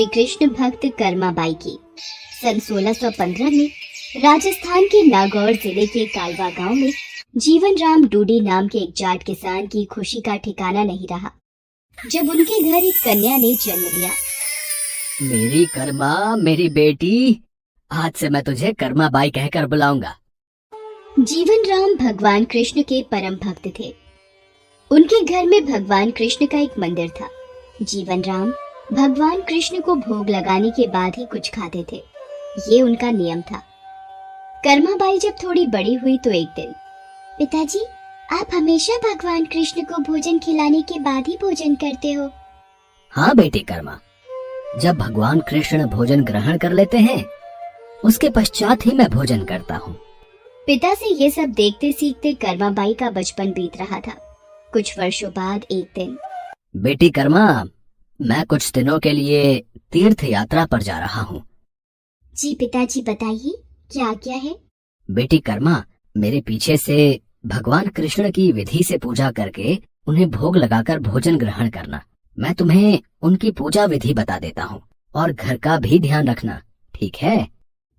श्री कृष्ण भक्त कर्माबाई की। सन 1615 में राजस्थान के नागौर जिले के कालवा गांव में जीवन राम डूडी नाम के एक जाट किसान की खुशी का ठिकाना नहीं रहा जब उनके घर एक कन्या ने जन्म लिया। मेरी कर्मा, मेरी बेटी, आज से मैं तुझे कर्माबाई कहकर बुलाऊंगा। जीवन राम भगवान कृष्ण के परम भक्त थे। उनके घर में भगवान कृष्ण का एक मंदिर था। जीवन राम भगवान कृष्ण को भोग लगाने के बाद ही कुछ खाते थे, ये उनका नियम था। कर्माबाई जब थोड़ी बड़ी हुई तो एक दिन, पिताजी, आप हमेशा भगवान कृष्ण को भोजन खिलाने के बाद ही भोजन करते हो? हाँ बेटी कर्मा, जब भगवान कृष्ण भोजन ग्रहण कर लेते हैं उसके पश्चात ही मैं भोजन करता हूँ। पिता से ये सब देखते सीखते कर्माबाई का बचपन बीत रहा था। कुछ वर्षों बाद एक दिन, बेटी कर्मा, मैं कुछ दिनों के लिए तीर्थ यात्रा पर जा रहा हूँ। जी पिताजी, बताइए क्या आज्ञा है? बेटी कर्मा, मेरे पीछे से भगवान कृष्ण की विधि से पूजा करके उन्हें भोग लगाकर भोजन ग्रहण करना। मैं तुम्हें उनकी पूजा विधि बता देता हूँ और घर का भी ध्यान रखना, ठीक है?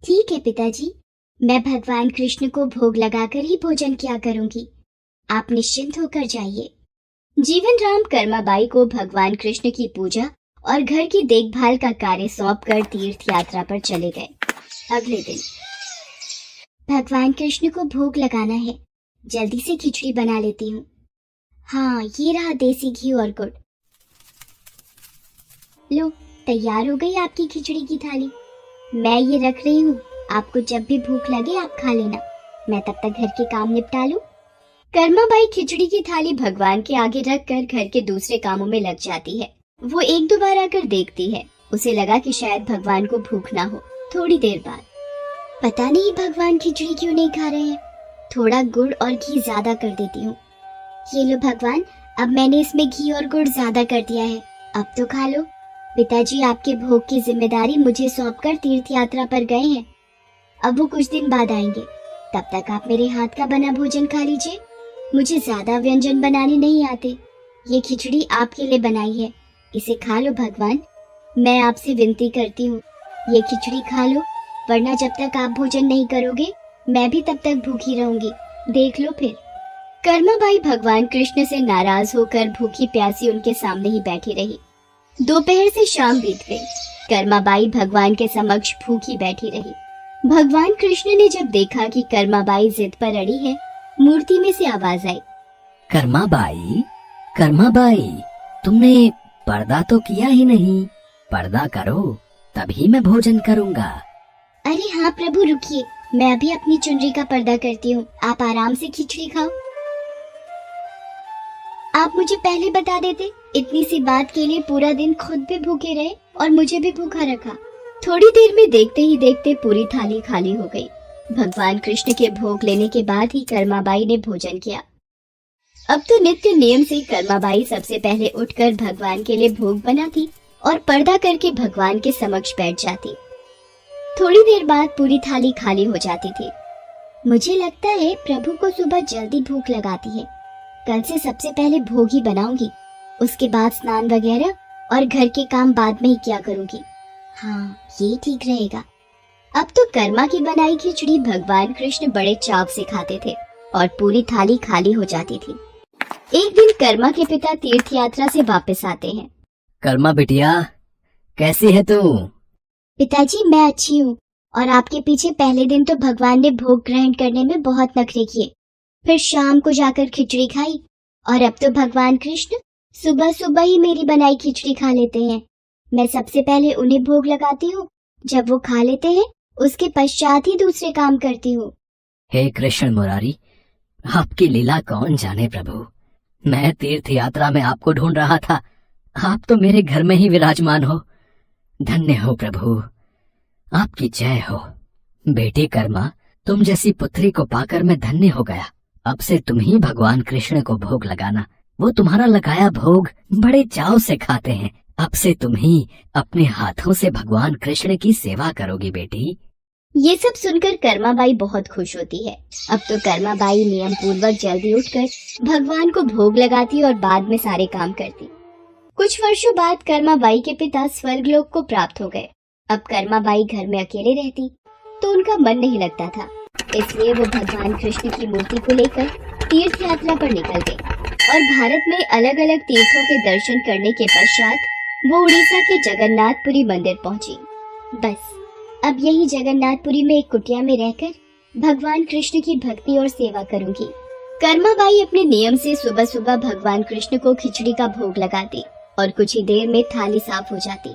ठीक है पिताजी, मैं भगवान कृष्ण को भोग लगाकर ही भोजन किया करूंगी। आप निश्चिंत होकर जाइए। जीवन राम कर्माबाई को भगवान कृष्ण की पूजा और घर की देखभाल का कार्य सौंपकर तीर्थ यात्रा पर चले गए। अगले दिन, भगवान कृष्ण को भोग लगाना है, जल्दी से खिचड़ी बना लेती हूँ। हाँ, ये रहा देसी घी और गुड़। लो, तैयार हो गई आपकी खिचड़ी की थाली। मैं ये रख रही हूँ, आपको जब भी भूख लगे आप खा लेना। मैं तब तक घर के काम निपटा लूं। कर्माबाई खिचड़ी की थाली भगवान के आगे रखकर घर के दूसरे कामों में लग जाती है। वो एक दो बार आकर देखती है। उसे लगा कि शायद भगवान को भूख ना हो। थोड़ी देर बाद, पता नहीं भगवान खिचड़ी क्यों नहीं खा रहे हैं। थोड़ा गुड़ और घी ज्यादा कर देती हूँ। ये लो भगवान, अब मैंने इसमें घी और गुड़ ज्यादा कर दिया है, अब तो खा लो। पिताजी आपके भोग की जिम्मेदारी मुझे सौंपकर तीर्थ यात्रा पर गए हैं। अब वो कुछ दिन बाद आएंगे, तब तक आप मेरे हाथ का बना भोजन खा लीजिए। मुझे ज्यादा व्यंजन बनाने नहीं आते। ये खिचड़ी आपके लिए बनाई है, इसे खा लो भगवान। मैं आपसे विनती करती हूँ, ये खिचड़ी खा लो, वरना जब तक आप भोजन नहीं करोगे मैं भी तब तक भूखी रहूंगी। देख लो फिर। कर्माबाई भगवान कृष्ण से नाराज होकर भूखी प्यासी उनके सामने ही बैठी रही। दोपहर से शाम बीत गई। कर्माबाई भगवान के समक्ष भूखी बैठी रही। भगवान कृष्ण ने जब देखा कि कर्माबाई जिद पर अड़ी है, मूर्ति में से आवाज आई, कर्माबाई, कर्माबाई, तुमने पर्दा तो किया ही नहीं। पर्दा करो, तभी मैं भोजन करूँगा। अरे हाँ प्रभु, रुकिए, मैं अभी अपनी चुनरी का पर्दा करती हूँ, आप आराम से खिचड़ी खाओ। आप मुझे पहले बता देते, इतनी सी बात के लिए पूरा दिन खुद भी भूखे रहे और मुझे भी भूखा रखा। थोड़ी देर में देखते ही देखते पूरी थाली खाली हो गई। भगवान कृष्ण के भोग लेने के बाद ही कर्माबाई ने भोजन किया। अब तो नित्य नियम से कर्माबाई सबसे पहले उठकर भगवान के लिए भोग बनाती और पर्दा करके भगवान के समक्ष बैठ जाती। थोड़ी देर बाद पूरी थाली खाली हो जाती थी। मुझे लगता है प्रभु को सुबह जल्दी भूख लगाती है। कल से सबसे पहले भोग ही बनाऊंगी, उसके बाद स्नान वगैरह और घर के काम बाद में ही किया करूंगी। हाँ, ये ठीक रहेगा। अब तो कर्मा की बनाई खिचड़ी भगवान कृष्ण बड़े चाव से खाते थे और पूरी थाली खाली हो जाती थी। एक दिन कर्मा के पिता तीर्थ यात्रा से वापस आते हैं। कर्मा बिटिया, कैसी है तू? पिताजी, मैं अच्छी हूँ, और आपके पीछे पहले दिन तो भगवान ने भोग ग्रहण करने में बहुत नखरे किए, फिर शाम को जाकर खिचड़ी खाई, और अब तो भगवान कृष्ण सुबह सुबह ही मेरी बनाई खिचड़ी खा लेते हैं। मैं सबसे पहले उन्हें भोग लगाती हूँ, जब वो खा लेते हैं उसके पश्चात ही दूसरे काम करती हूँ। हे कृष्ण मुरारी, आपकी लीला कौन जाने प्रभु। मैं तीर्थ यात्रा में आपको ढूंढ रहा था, आप तो मेरे घर में ही विराजमान हो। धन्य हो प्रभु, आपकी जय हो। बेटी कर्मा, तुम जैसी पुत्री को पाकर मैं धन्य हो गया। अब से तुम ही भगवान कृष्ण को भोग लगाना। वो तुम्हारा लगाया भोग बड़े चाव से खाते हैं। अब से तुम ही अपने हाथों से भगवान कृष्ण की सेवा करोगी बेटी। ये सब सुनकर कर्माबाई बहुत खुश होती है। अब तो कर्माबाई नियम पूर्वक जल्दी उठकर भगवान को भोग लगाती और बाद में सारे काम करती। कुछ वर्षों बाद कर्माबाई के पिता स्वर्गलोक को प्राप्त हो गए। अब कर्माबाई घर में अकेले रहती तो उनका मन नहीं लगता था, इसलिए वो भगवान कृष्ण की मूर्ति को लेकर तीर्थ यात्रा पर निकल गई और भारत में अलग अलग तीर्थों के दर्शन करने के पश्चात वो उड़ीसा के जगन्नाथपुरी मंदिर पहुंची। बस अब यही जगन्नाथपुरी में एक कुटिया में रहकर भगवान कृष्ण की भक्ति और सेवा करूंगी। कर्माबाई अपने नियम से सुबह सुबह भगवान कृष्ण को खिचड़ी का भोग लगाती और कुछ ही देर में थाली साफ हो जाती।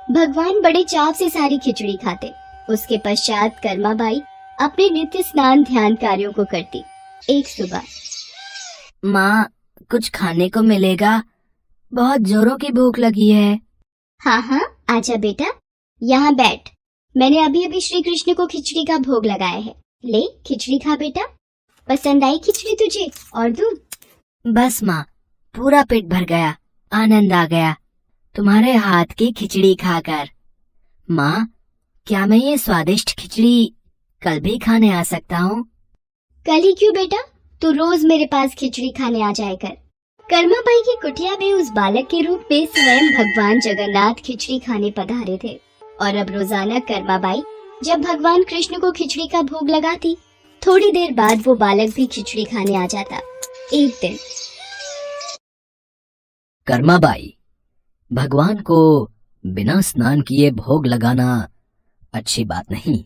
भगवान बड़े चाव से सारी खिचड़ी खाते। उसके पश्चात कर्माबाई अपने नित्य स्नान ध्यान कार्यों को करती। एक सुबह, माँ, कुछ खाने को मिलेगा? बहुत जोरों की भूख लगी है। हाँ हाँ, आजा बेटा, यहाँ बैठ। मैंने अभी अभी श्री कृष्ण को खिचड़ी का भोग लगाया है। ले खिचड़ी खा बेटा। पसंद आई खिचड़ी तुझे? और दूध? बस माँ, पूरा पेट भर गया, आनंद आ गया तुम्हारे हाथ की खिचड़ी खाकर। माँ, क्या मैं ये स्वादिष्ट खिचड़ी कल भी खाने आ सकता हूँ? कल ही क्यों बेटा, तू रोज मेरे पास खिचड़ी खाने आ जाया कर। कर्माबाई की कुटिया में उस बालक के रूप में स्वयं भगवान जगन्नाथ खिचड़ी खाने पधारे थे और अब रोजाना कर्माबाई जब भगवान कृष्ण को खिचड़ी का भोग लगाती, थोड़ी देर बाद वो बालक भी खिचड़ी खाने आ जाता। एक दिन, कर्माबाई, भगवान को बिना स्नान किए भोग लगाना अच्छी बात नहीं।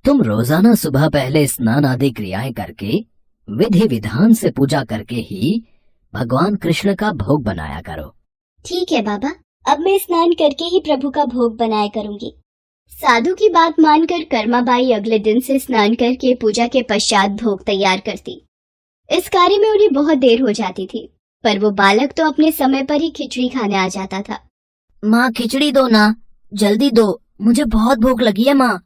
तुम रोजाना सुबह पहले स्नान आदि क्रियाएं करके विधि विधान से पूजा करके ही भगवान कृष्ण का भोग बनाया करो। ठीक है बाबा, अब मैं स्नान करके ही प्रभु का भोग बनाया करूंगी। साधु की बात मानकर कर्माबाई अगले दिन से स्नान करके पूजा के पश्चात भोग तैयार करती। इस कार्य में उन्हें बहुत देर हो जाती थी, पर वो बालक तो अपने समय पर ही खिचड़ी खाने आ जाता था। माँ, खिचड़ी दो ना, जल्दी दो, मुझे बहुत भूख लगी है माँ।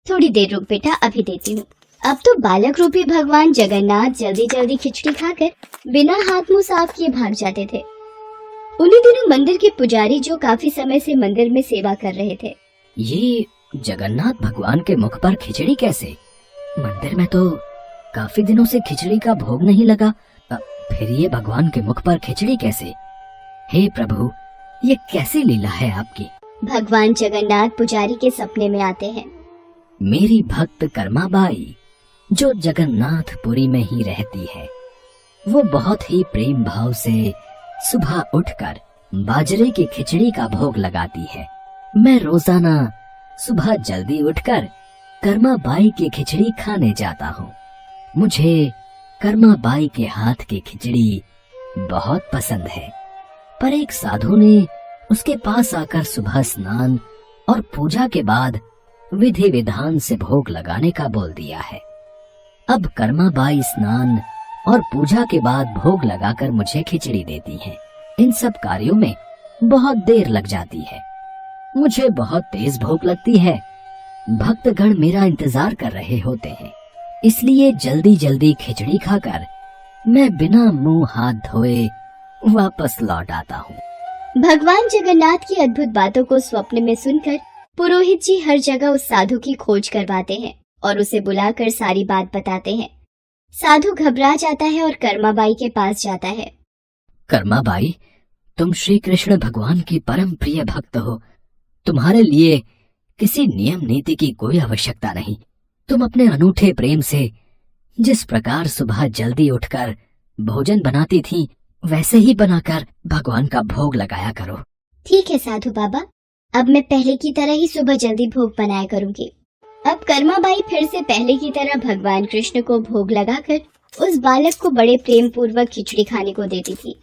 थोड़ी देर रुक बेटा, अभी देती हूँ। अब तो बालक रूपी भगवान जगन्नाथ जल्दी जल्दी खिचड़ी खाकर बिना हाथ मुंह साफ किए भाग जाते थे। उन्हीं दिनों मंदिर के पुजारी जो काफी समय से मंदिर में सेवा कर रहे थे, ये जगन्नाथ भगवान के मुख पर खिचड़ी कैसे? मंदिर में तो काफी दिनों से खिचड़ी का भोग नहीं लगा, फिर ये भगवान के मुख पर खिचड़ी कैसे? हे प्रभु, ये कैसी लीला है आपकी? भगवान जगन्नाथ पुजारी के सपने में आते हैं। मेरी भक्त कर्माबाई जो जगन्नाथपुरी में ही रहती है, वो बहुत ही प्रेम भाव से सुबह उठकर बाजरे की खिचड़ी का भोग लगाती है। मैं रोजाना सुबह जल्दी उठकर कर्माबाई की खिचड़ी खाने जाता हूँ। मुझे कर्माबाई के हाथ की खिचड़ी बहुत पसंद है, पर एक साधु ने उसके पास आकर सुबह स्नान और पूजा के बाद विधि विधान से भोग लगाने का बोल दिया है। अब कर्माबाई स्नान और पूजा के बाद भोग लगाकर मुझे खिचड़ी देती हैं। इन सब कार्यों में बहुत देर लग जाती है। मुझे बहुत तेज भूख लगती है। भक्तगण मेरा इंतजार कर रहे होते हैं, इसलिए जल्दी जल्दी खिचड़ी खाकर मैं बिना मुंह हाथ धोए वापस लौट आता हूँ। भगवान जगन्नाथ की अद्भुत बातों को स्वप्न में सुनकर पुरोहित जी हर जगह उस साधु की खोज करवाते हैं और उसे बुलाकर सारी बात बताते हैं। साधु घबरा जाता है और कर्माबाई के पास जाता है। कर्माबाई, तुम श्री कृष्ण भगवान की परम प्रिय भक्त हो। तुम्हारे लिए किसी नियम नीति की कोई आवश्यकता नहीं। तुम अपने अनूठे प्रेम से जिस प्रकार सुबह जल्दी उठकर भोजन बनाती थी, वैसे ही बनाकर भगवान का भोग लगाया करो। ठीक है साधु बाबा, अब मैं पहले की तरह ही सुबह जल्दी भोग बनाया करूंगी। अब कर्माबाई फिर से पहले की तरह भगवान कृष्ण को भोग लगाकर उस बालक को बड़े प्रेम पूर्वक खिचड़ी खाने को देती थी।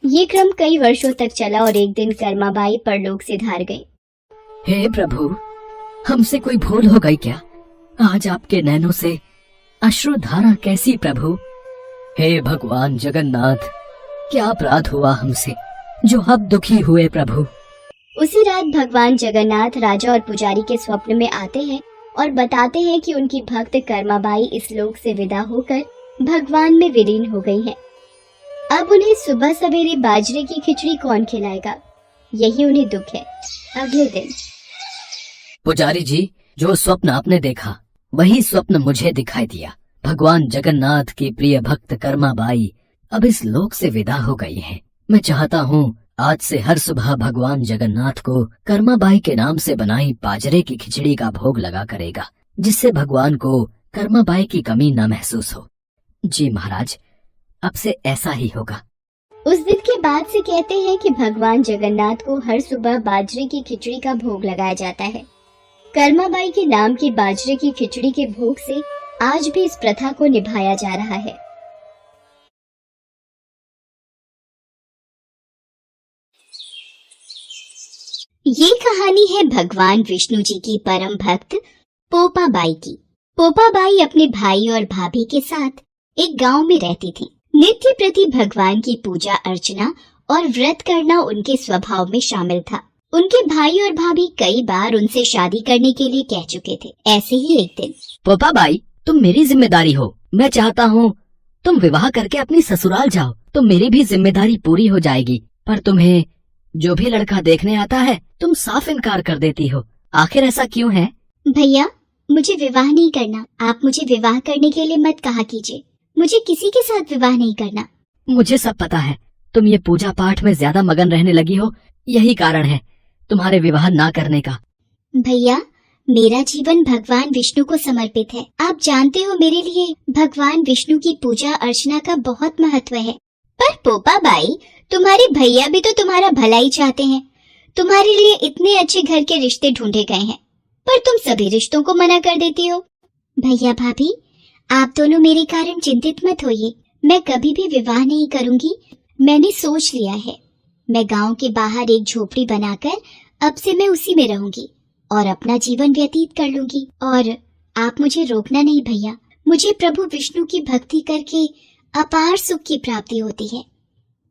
ये क्रम कई वर्षों तक चला और एक दिन कर्माबाई परलोक से धार गई। हे प्रभु, हमसे कोई भूल हो गई क्या? आज आपके नैनों से अश्रुधारा कैसी प्रभु? हे भगवान जगन्नाथ, क्या अपराध हुआ हमसे जो अब दुखी हुए प्रभु? उसी रात भगवान जगन्नाथ राजा और पुजारी के स्वप्न में आते हैं और बताते हैं कि उनकी भक्त कर्माबाई इस लोक से विदा होकर भगवान में विलीन हो गई हैं। अब उन्हें सुबह सवेरे बाजरे की खिचड़ी कौन खिलाएगा, यही उन्हें दुख है। अगले दिन, पुजारी जी, जो स्वप्न आपने देखा वही स्वप्न मुझे दिखाई दिया। भगवान जगन्नाथ की प्रिय भक्त कर्माबाई अब इस लोक से विदा हो गई हैं। मैं चाहता हूँ आज से हर सुबह भगवान जगन्नाथ को कर्माबाई के नाम से बनाई बाजरे की खिचड़ी का भोग लगा करेगा, जिससे भगवान को कर्माबाई की कमी न महसूस हो। जी महाराज, अब से ऐसा ही होगा। उस दिन के बाद से कहते हैं कि भगवान जगन्नाथ को हर सुबह बाजरे की खिचड़ी का भोग लगाया जाता है। कर्माबाई के नाम की बाजरे की खिचड़ी के भोग से आज भी इस प्रथा को निभाया जा रहा है। ये कहानी है भगवान विष्णु जी की परम भक्त पोपाबाई की। पोपाबाई अपने भाई और भाभी के साथ एक गांव में रहती थी। नित्य प्रति भगवान की पूजा अर्चना और व्रत करना उनके स्वभाव में शामिल था। उनके भाई और भाभी कई बार उनसे शादी करने के लिए कह चुके थे। ऐसे ही एक दिन, पोपाबाई, तुम मेरी जिम्मेदारी हो। मैं चाहता हूँ तुम विवाह करके अपनी ससुराल जाओ, तो मेरी भी जिम्मेदारी पूरी हो जाएगी। पर तुम्हें जो भी लड़का देखने आता है तुम साफ इनकार कर देती हो। आखिर ऐसा क्यों है? भैया, मुझे विवाह नहीं करना। आप मुझे विवाह करने के लिए मत कहा कीजिए। मुझे किसी के साथ विवाह नहीं करना। मुझे सब पता है, तुम ये पूजा पाठ में ज्यादा मगन रहने लगी हो, यही कारण है तुम्हारे विवाह ना करने का। भैया, मेरा जीवन भगवान विष्णु को समर्पित है। आप जानते हो मेरे लिए भगवान विष्णु की पूजा अर्चना का बहुत महत्व है। पर पोपाबाई, तुम्हारे भैया भी तो तुम्हारा भला ही चाहते हैं। तुम्हारे लिए इतने अच्छे घर के रिश्ते ढूंढे गए हैं, पर तुम सभी रिश्तों को मना कर देती हो। भैया भाभी, आप दोनों मेरे कारण चिंतित मत होइए। मैं कभी भी विवाह नहीं करूंगी। मैंने सोच लिया है। मैं गांव के बाहर एक झोपड़ी बनाकर अब से मैं उसी में रहूंगी और अपना जीवन व्यतीत कर लूंगी। और आप मुझे रोकना नहीं भैया। मुझे प्रभु विष्णु की भक्ति करके अपार सुख की प्राप्ति होती है।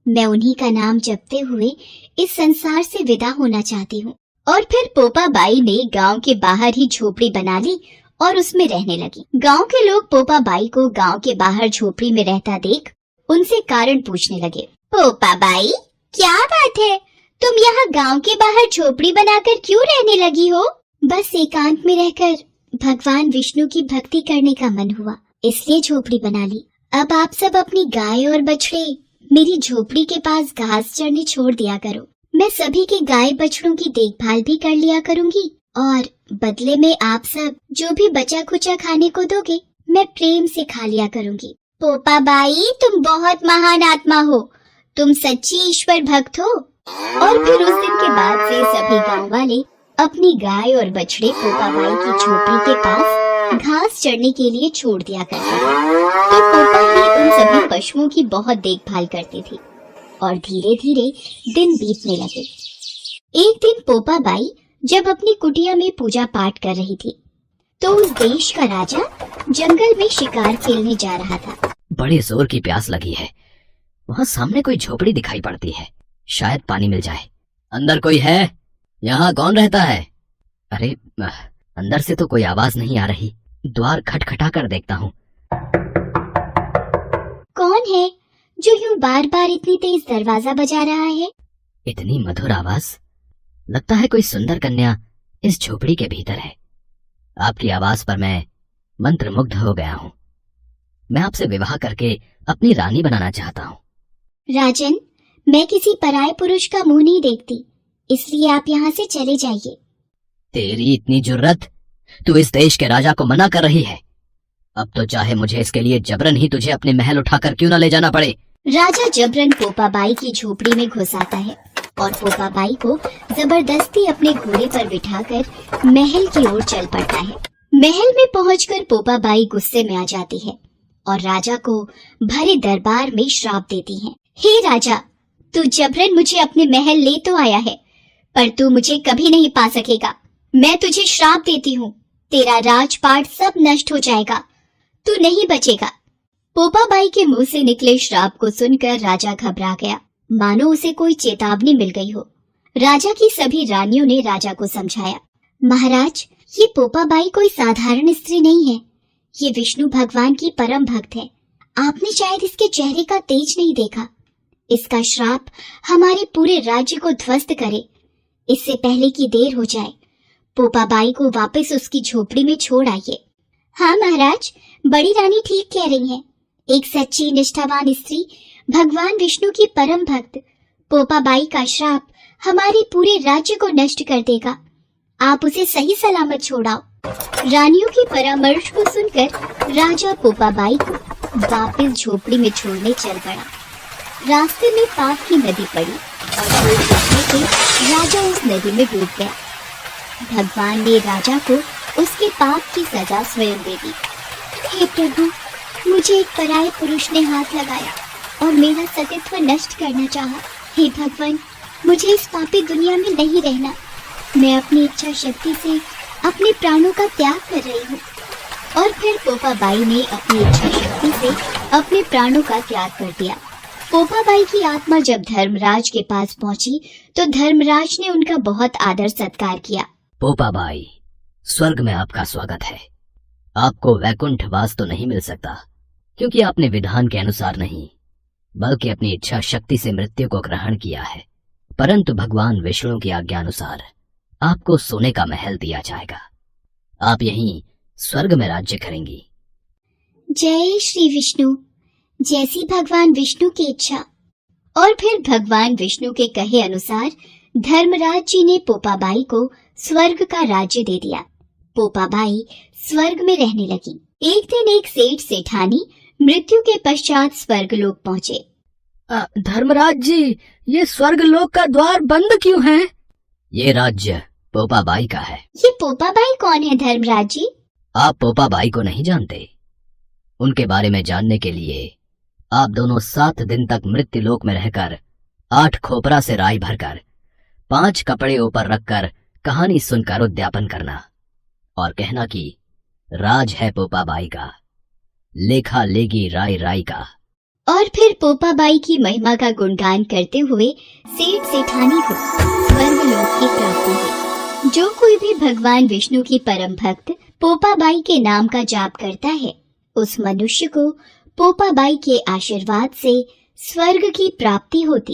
मैं उन्हीं का नाम जपते हुए इस संसार से विदा होना चाहती हूँ। और फिर पोपाबाई ने गांव के बाहर ही झोपड़ी बना ली और उसमें रहने लगी। गांव के लोग पोपाबाई को गांव के बाहर झोपड़ी में रहता देख उनसे कारण पूछने लगे। पोपाबाई, क्या बात है? तुम यहाँ गांव के बाहर झोपड़ी बनाकर क्यों रहने लगी हो? बस एकांत में रहकर भगवान विष्णु की भक्ति करने का मन हुआ, इसलिए झोपड़ी बना ली। अब आप सब अपनी गाय और बछड़े मेरी झोपड़ी के पास घास चरने छोड़ दिया करो। मैं सभी के गाय बछड़ों की देखभाल भी कर लिया करूंगी और बदले में आप सब जो भी बचा खुचा खाने को दोगे मैं प्रेम से खा लिया करूंगी। पोपाबाई, तुम बहुत महान आत्मा हो। तुम सच्ची ईश्वर भक्त हो। और फिर उस दिन के बाद से सभी गांव वाले अपनी गाय और बछड़े पोपाबाई की झोपड़ी के पास घास चरने के लिए छोड़ दिया करते थे। तो पोपा भी उन सभी पशुओं की बहुत देखभाल करती थी और धीरे धीरे दिन बीतने लगे। एक दिन पोपाबाई जब अपनी कुटिया में पूजा पाठ कर रही थी तो उस देश का राजा जंगल में शिकार खेलने जा रहा था। बड़े जोर की प्यास लगी है। वहाँ सामने कोई झोपड़ी दिखाई पड़ती है, शायद पानी मिल जाए। अंदर कोई है? यहाँ कौन रहता है? अरे, अंदर से तो कोई आवाज नहीं आ रही। द्वार खटखटा कर देखता हूँ। कौन है जो यूं बार बार इतनी तेज दरवाजा बजा रहा है? इतनी मधुर आवाज, लगता है कोई सुंदर कन्या इस झोपड़ी के भीतर है। आपकी आवाज पर मैं मंत्रमुग्ध हो गया हूँ। मैं आपसे विवाह करके अपनी रानी बनाना चाहता हूँ। राजन, मैं किसी पराये पुरुष का मुंह नहीं देखती, इसलिए आप यहाँ से चले जाइए। तेरी इतनी जुर्रत, तू इस देश के राजा को मना कर रही है। अब तो चाहे मुझे इसके लिए जबरन ही तुझे अपने महल उठाकर क्यों न ले जाना पड़े। राजा जबरन पोपाबाई की झोपड़ी में घुस आता है और पोपाबाई को जबरदस्ती अपने घोड़े पर बिठाकर महल की ओर चल पड़ता है। महल में पहुंचकर पोपाबाई गुस्से में आ जाती है और राजा को भरे दरबार में श्राप देती है। हे राजा, तू जबरन मुझे अपने महल ले तो आया है, पर तू मुझे कभी नहीं पा सकेगा। मैं तुझे श्राप देती हूँ, तेरा राजपाट सब नष्ट हो जाएगा, तू नहीं बचेगा। पोपाबाई के मुंह से निकले श्राप को सुनकर राजा घबरा गया, मानो उसे कोई चेतावनी मिल गई हो। राजा की सभी रानियों ने राजा को समझाया, महाराज, ये पोपाबाई कोई साधारण स्त्री नहीं है, ये विष्णु भगवान की परम भक्त है। आपने शायद इसके चेहरे का तेज नहीं देखा। इसका श्राप हमारे पूरे राज्य को ध्वस्त करे। इससे पहले कि देर हो जाए, पोपाबाई को वापस उसकी झोपड़ी में छोड़ आइए। हाँ महाराज, बड़ी रानी ठीक कह रही हैं। एक सच्ची निष्ठावान स्त्री, भगवान विष्णु की परम भक्त पोपाबाई का श्राप हमारे पूरे राज्य को नष्ट कर देगा। आप उसे सही सलामत छोड़ाओ। रानियों के परामर्श को सुनकर राजा पोपाबाई को वापस झोपड़ी में छोड़ने चल पड़ा। रास्ते में पाप की नदी पड़ी और डूब जाने से राजा उस नदी में डूब गया। भगवान ने राजा को उसके पाप की सजा स्वयं दे दी। हे प्रभु, मुझे एक पराये पुरुष ने हाथ लगाया और मेरा सतीत्व नष्ट करना चाहा। हे भगवान, मुझे इस पापी दुनिया में नहीं रहना। मैं अपनी इच्छा शक्ति से अपने प्राणों का त्याग कर रही हूँ। और फिर पोपाबाई ने अपनी इच्छा शक्ति से अपने प्राणों का त्याग कर दिया। पोपाबाई की आत्मा जब धर्मराज के पास पहुंची तो धर्मराज ने उनका बहुत आदर सत्कार किया। पोपाबाई, स्वर्ग में आपका स्वागत है। आपको वैकुंठ वास तो नहीं मिल सकता, क्योंकि आपने विधान के अनुसार नहीं बल्कि अपनी इच्छा शक्ति से मृत्यु को ग्रहण किया है। परंतु भगवान विष्णु की आज्ञा अनुसार आपको सोने का महल दिया जाएगा। आप यहीं स्वर्ग में राज्य करेंगी। जय श्री विष्णु। जैसी भगवान विष्णु की इच्छा। और फिर भगवान विष्णु के कहे अनुसार धर्मराज जी ने पोपाबाई को स्वर्ग का राज्य दे दिया। पोपाबाई स्वर्ग में रहने लगी। एक दिन एक सेठ सेठानी मृत्यु के पश्चात स्वर्गलोक पहुँचे। धर्मराज जी, ये स्वर्गलोक का द्वार बंद क्यों है? ये राज्य पोपाबाई का है। ये पोपाबाई कौन है धर्मराज जी? आप पोपाबाई को नहीं जानते? उनके बारे में जानने के लिए आप दोनों 7 दिन तक मृत्युलोक में रहकर 8 खोपरा से राई भरकर 5 कपड़े ऊपर रखकर कहानी सुनकर उद्यापन करना और कहना कि राज है पोपाबाई का, लेखा लेगी राय राय का। और फिर पोपाबाई की महिमा का गुणगान करते हुए सेठ सेठानी को स्वर्गलोक की प्राप्ति हुई। जो कोई भी भगवान विष्णु की परम भक्त पोपाबाई के नाम का जाप करता है, उस मनुष्य को पोपाबाई के आशीर्वाद से स्वर्ग की प्राप्ति होती।